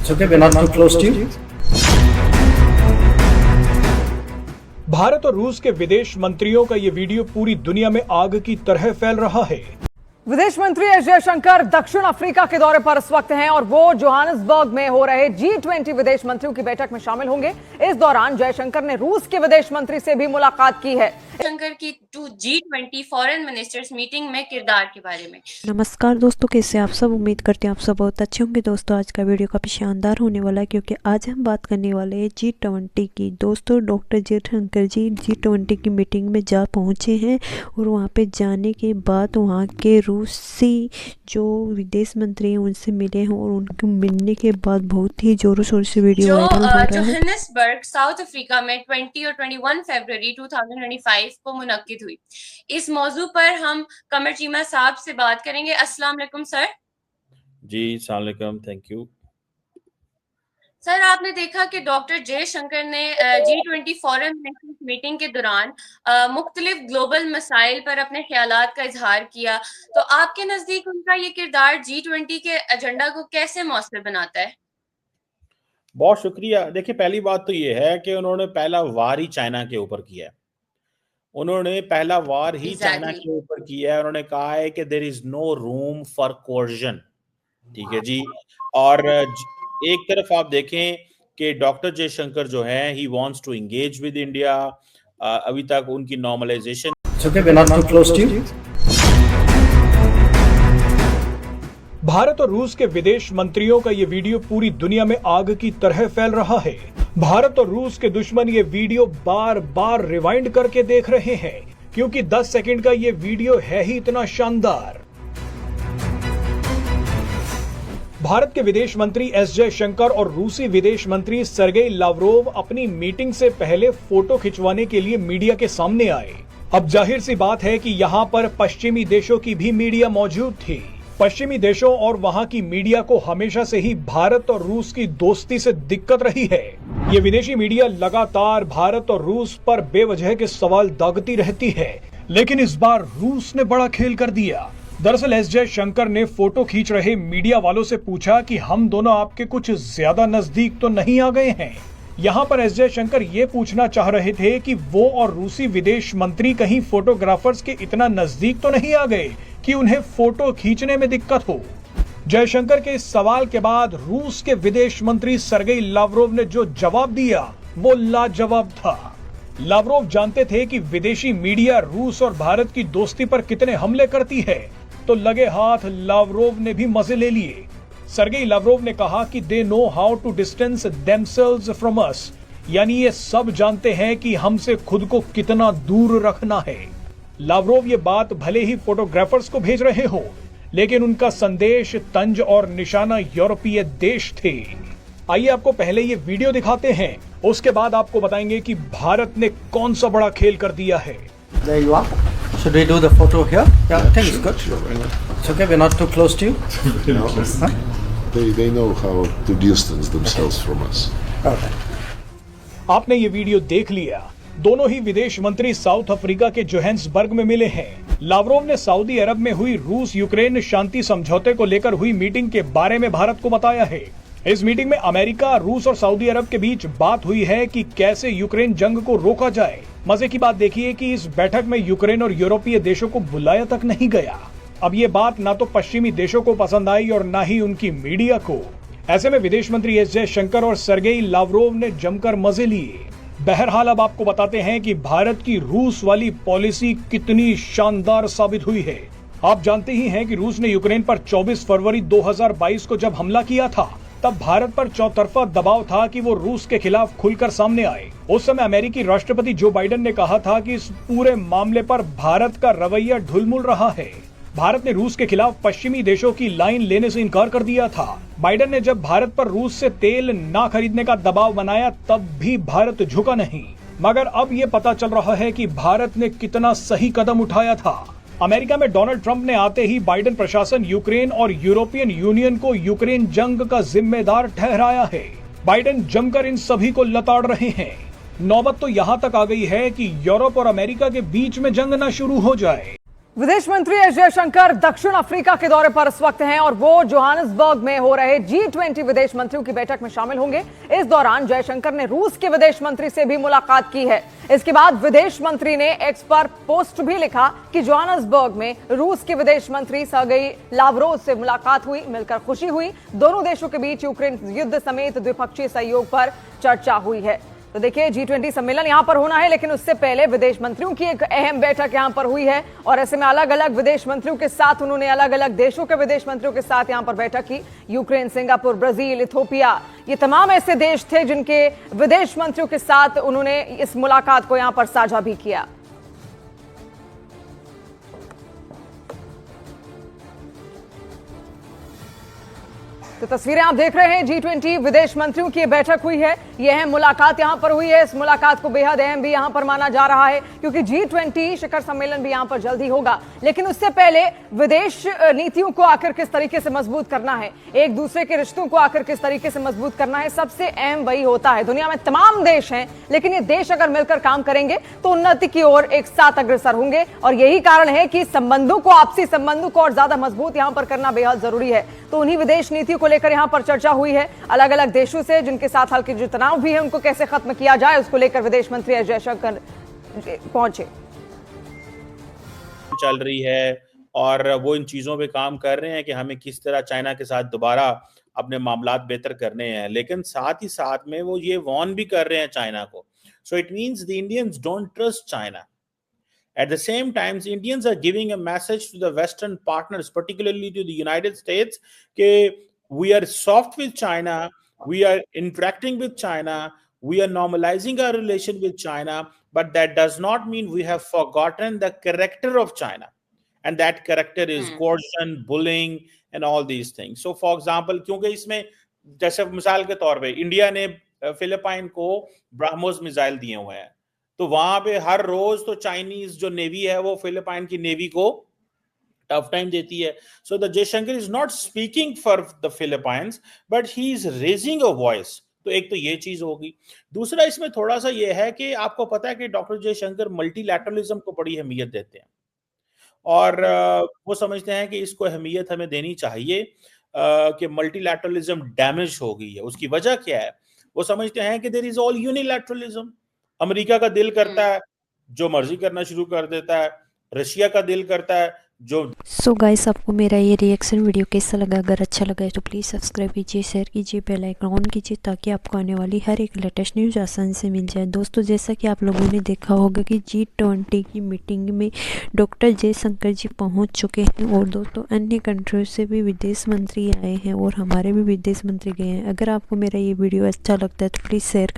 It's okay, we're not too close to you. Bharat और रूस के विदेश मंत्रियों का ये वीडियो पूरी दुनिया में आग की तरह फैल रहा है। विदेश मंत्री एस जयशंकर दक्षिण अफ्रीका के दौरे पर इस वक्त हैं और वो जोहानिसबर्ग में हो रहे G20 विदेश मंत्रियों की बैठक में शामिल होंगे। इस दौरान जयशंकर ने रूस के विदेश मंत्री से भी मुलाकात की है। जयशंकर की G20 फॉरेन मिनिस्टर्स मीटिंग में किरदार के बारे में। नमस्कार दोस्तों, कैसे आप सब। उम्मीद करते हैं आप सब बहुत अच्छे होंगे। दोस्तों आज का वीडियो काफ़ी शानदार होने वाला है क्योंकि आज हम बात करने वाले हैं G20 की। दोस्तों डॉक्टर जयशंकर जी G20 की मीटिंग में जा पहुंचे हैं और वहां पे जाने के बाद वहां के रूसी जो विदेश मंत्री हैं उनसे मिले हैं और उनको मिलने के बाद बहुत ही जोरों शोर से वीडियो वायरल हो रहा है। जोहानिसबर्ग साउथ अफ्रीका में 20 और 21 फरवरी 2025 को मुनक्किद हुई। इस मौजू पर हम कमर चीमा साहब से बात करेंगे। अस्सलाम वालेकुम सर। जी अस्सलाम वालेकुम, थैंक यू सर। आपने देखा कि डॉक्टर जयशंकर ने G20 फॉरेन मिनिस्टर्स मीटिंग के दौरान मुख्तलिफ ग्लोबल मसाइल पर अपने ख्यालात का इजहार किया, तो आपके नजदीक उनका ये किरदार G20 के एजेंडा को कैसे मौसर बनाता है? बहुत शुक्रिया। देखिए पहली बात तो ये है कि उन्होंने पहला वार ही चाइना के ऊपर किया है। उन्होंने पहला वार ही चाइना के ऊपर किया है। उन्होंने कहा है कि there is no room for coercion. ठीक है जी। और एक तरफ आप देखें कि डॉक्टर जयशंकर जो है he wants to engage with India. अभी तक उनकी नॉर्मलाइजेशन भारत और रूस के विदेश मंत्रियों का ये वीडियो पूरी दुनिया में आग की तरह फैल रहा है। भारत और रूस के दुश्मन ये वीडियो बार बार रिवाइंड करके देख रहे हैं क्योंकि 10 सेकंड का ये वीडियो है ही इतना शानदार। भारत के विदेश मंत्री एस जयशंकर और रूसी विदेश मंत्री सर्गेई लावरोव अपनी मीटिंग से पहले फोटो खिंचवाने के लिए मीडिया के सामने आए। अब जाहिर सी बात है कि यहाँ पर पश्चिमी देशों की भी मीडिया मौजूद थी। पश्चिमी देशों और वहाँ की मीडिया को हमेशा से ही भारत और रूस की दोस्ती से दिक्कत रही है। ये विदेशी मीडिया लगातार भारत और रूस पर बेवजह के सवाल दागती रहती है, लेकिन इस बार रूस ने बड़ा खेल कर दिया। दरअसल एस जयशंकर ने फोटो खींच रहे मीडिया वालों से पूछा कि हम दोनों आपके कुछ ज्यादा नजदीक तो नहीं आ गए हैं। यहाँ पर एस जयशंकर ये पूछना चाह रहे थे कि वो और रूसी विदेश मंत्री कहीं फोटोग्राफर्स के इतना नजदीक तो नहीं आ गए कि उन्हें फोटो खींचने में दिक्कत हो। जयशंकर के इस सवाल के बाद रूस के विदेश मंत्री सर्गेई लावरोव ने जो जवाब दिया वो लाजवाब था। लावरोव जानते थे कि विदेशी मीडिया रूस और भारत की दोस्ती पर कितने हमले करती है, तो लगे हाथ लावरोव ने भी मजे ले लिए। सर्गेई लावरोव ने कहा कि they know how to distance themselves from us, यानी ये सब जानते हैं कि हमसे खुद को कितना दूर रखना है। लावरोव ये बात भले ही फोटोग्राफर्स को भेज रहे हो, लेकिन उनका संदेश तंज और निशाना यूरोपीय देश थे। आइए आपको पहले ये वीडियो दिखाते हैं, उसके बाद आपको बताएंगे कि भारत ने कौन सा बड़ा खेल कर दिया है। There you are. Should we do the photo here? Yeah, I think it's good. It's okay, we're not too close to you. Huh? They know how to distance themselves from us. Okay. आपने ये video देख लिया। दोनों ही विदेश मंत्री south Africa के Johannesburg में मिले हैं। लावरोव ने सऊदी अरब में हुई रूस यूक्रेन शांति समझौते को लेकर हुई मीटिंग के बारे में भारत को बताया है। इस मीटिंग में अमेरिका, रूस और सऊदी अरब के बीच बात हुई है कि कैसे यूक्रेन जंग को रोका जाए। मजे की बात देखिए कि इस बैठक में यूक्रेन और यूरोपीय देशों को बुलाया तक नहीं गया। अब ये बात ना तो पश्चिमी देशों को पसंद आई और ना ही उनकी मीडिया को। ऐसे में विदेश मंत्री एस जयशंकर और सर्गेई लावरोव ने जमकर मजे लिए। बहरहाल अब आपको बताते हैं कि भारत की रूस वाली पॉलिसी कितनी शानदार साबित हुई है। आप जानते ही हैं कि रूस ने यूक्रेन पर 24 फरवरी 2022 को जब हमला किया था, तब भारत पर चौतरफा दबाव था कि वो रूस के खिलाफ खुलकर सामने आए। उस समय अमेरिकी राष्ट्रपति जो बाइडेन ने कहा था कि इस पूरे मामले पर भारत का रवैया ढुलमुल रहा है। भारत ने रूस के खिलाफ पश्चिमी देशों की लाइन लेने से इनकार कर दिया था। बाइडेन ने जब भारत पर रूस से तेल ना खरीदने का दबाव बनाया तब भी भारत झुका नहीं। मगर अब ये पता चल रहा है कि भारत ने कितना सही कदम उठाया था। अमेरिका में डोनाल्ड ट्रंप ने आते ही बाइडेन प्रशासन यूक्रेन और यूरोपियन यूनियन को यूक्रेन जंग का जिम्मेदार ठहराया है। बाइडेन जमकर इन सभी को लताड़ रहे हैं। नौबत तो यहाँ तक आ गई है कि यूरोप और अमेरिका के बीच में जंग न शुरू हो जाए। विदेश मंत्री एस जयशंकर दक्षिण अफ्रीका के दौरे पर इस वक्त हैं और वो जोहानिसबर्ग में हो रहे G20 विदेश मंत्रियों की बैठक में शामिल होंगे। इस दौरान जयशंकर ने रूस के विदेश मंत्री से भी मुलाकात की है। इसके बाद विदेश मंत्री ने एक्स पर पोस्ट भी लिखा कि जोहानिसबर्ग में रूस के विदेश मंत्री सर्गेई लावरोव से मुलाकात हुई, मिलकर खुशी हुई। दोनों देशों के बीच यूक्रेन युद्ध समेत द्विपक्षीय सहयोग पर चर्चा हुई है। तो देखिए G20 सम्मेलन यहां पर होना है, लेकिन उससे पहले विदेश मंत्रियों की एक अहम बैठक यहां पर हुई है और ऐसे में अलग अलग विदेश मंत्रियों के साथ उन्होंने अलग अलग देशों के विदेश मंत्रियों के साथ यहां पर बैठक की। यूक्रेन, सिंगापुर, ब्राजील, इथियोपिया, ये तमाम ऐसे देश थे जिनके विदेश मंत्रियों के साथ उन्होंने इस मुलाकात को यहां पर साझा भी किया। तो तस्वीरें आप देख रहे हैं, G20 विदेश मंत्रियों की बैठक हुई है। यह अहम मुलाकात यहां पर हुई है। इस मुलाकात को बेहद अहम भी यहां पर माना जा रहा है क्योंकि G20 शिखर सम्मेलन भी यहां पर जल्द ही होगा। लेकिन उससे पहले विदेश नीतियों को आखिर किस तरीके से मजबूत करना है, एक दूसरे के रिश्तों को आखिर किस तरीके से मजबूत करना है, सबसे अहम वही होता है। दुनिया में तमाम देश हैं, लेकिन ये देश अगर मिलकर काम करेंगे तो उन्नति की ओर एक साथ अग्रसर होंगे और यही कारण है कि संबंधों को, आपसी संबंधों को और ज्यादा मजबूत यहां पर करना बेहद जरूरी है। तो उन्हीं विदेश नीतियों को लेकर यहां पर चर्चा हुई है। अलग अलग देशों से जिनके साथ हल्के जो तनाव भी है उनको कैसे खत्म किया जाए, उसको लेकर विदेश मंत्री एस जयशंकर पहुंचे। चल रही है और वो इन चीजों पे काम कर रहे हैं कि हमें किस तरह चाइना के साथ दोबारा अपने मामलात बेहतर करने हैं, लेकिन साथ ही साथ में वो ये वार्न भी कर रहे हैं चाइना को। So it means the Indians don't trust China. At the same time, the Indians are giving a message to the Western partners, particularly to the United States, that we are soft with China, we are interacting with China, we are normalizing our relation with China, but that does not mean we have forgotten the character of China. And that character is coercion, bullying, and all these things. So, for example, क्योंकि इसमें जैसे मिसाल के तौर पे India ने Philippine को BrahMos missile दिए हुए हैं, तो वहां पे हर रोज तो चाइनीज जो नेवी है वो फिलिपाइन की नेवी को टफ टाइम देती है. So the Jaishankar is not speaking for the Philippines but he is raising a voice. तो एक तो ये चीज होगी. दूसरा इसमें थोड़ा सा ये है कि आपको पता है कि डॉक्टर जयशंकर मल्टीलैटरलिज्म को बड़ी अहमियत देते हैं और वो समझते हैं कि इसको अहमियत हमें देनी चाहिए कि मल्टीलैटरलिज्म डैमेज हो गई है. उसकी वजह क्या है? वो समझते हैं कि देयर इज ऑल यूनिलैटरलिज्म. अमेरिका का दिल करता है जो मर्जी करना शुरू कर देता है, रशिया का दिल करता है जो. सो गाइस, आपको मेरा ये रिएक्शन वीडियो कैसा लगा? अगर अच्छा लगा है तो प्लीज़ सब्सक्राइब कीजिए, शेयर कीजिए, बेल आइकन ऑन कीजिए ताकि आपको आने वाली हर एक लेटेस्ट न्यूज़ आसानी से मिल जाए. दोस्तों, जैसा कि आप लोगों ने देखा होगा कि G20 की मीटिंग में डॉक्टर जयशंकर जी पहुंच चुके हैं और दोस्तों अन्य कंट्रियों से भी विदेश मंत्री आए हैं और हमारे भी विदेश मंत्री गए हैं. अगर आपको मेरा ये वीडियो अच्छा लगता है तो प्लीज़ शेयर करना.